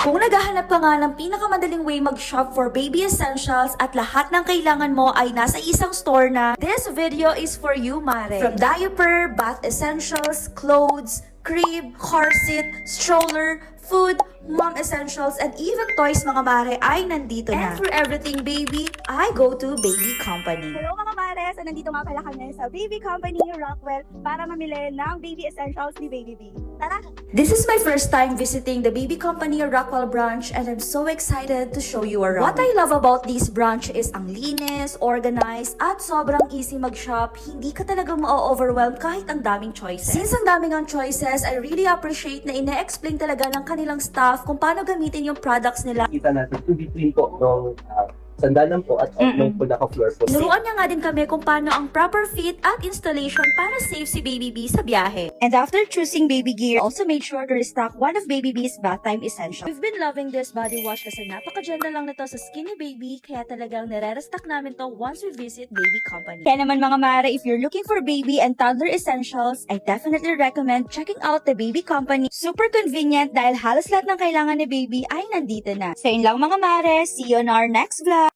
Kung naghahanap ka nga ng pinakamadaling way mag-shop for baby essentials at lahat ng kailangan mo ay nasa isang store na, this video is for you, mare. From diaper, bath essentials, clothes, crib, car seat, stroller, food, mom essentials, and even toys, mga mare, ay nandito na. And for everything baby, I go to Baby Company. Hello mga mares! Nandito nga pala kami sa Baby Company Rockwell para mamili ng baby essentials ni Baby B. Tara! This is my first time visiting the Baby Company Rockwell branch and I'm so excited to show you around. What I love about this branch is ang linis, organized, at sobrang easy mag-shop. Hindi ka talaga ma-overwhelm kahit ang daming choices. Since ang daming ang choices, I really appreciate na ine-explain talaga ng kanilang staff kung paano gamitin yung products nila. Kita natin in between po nung sandalan po at nung pinaka-floor po. Nuruan niya nga din kami kung paano ang proper fit at installation para safe si Baby B sa biyahe. And after choosing baby gear, also made sure to restock one of Baby B's bath time essentials. We've been loving this body wash kasi napaka-ganda lang nito sa skinny baby kaya talagang nire-restock namin to once we visit Baby Company. Kaya naman mga mare, if you're looking for baby and toddler essentials, I definitely recommend checking out the Baby Company. Super convenient dahil halos lahat ng kailangan ni baby ay nandito na. So yun lang mga mare, see you on our next vlog!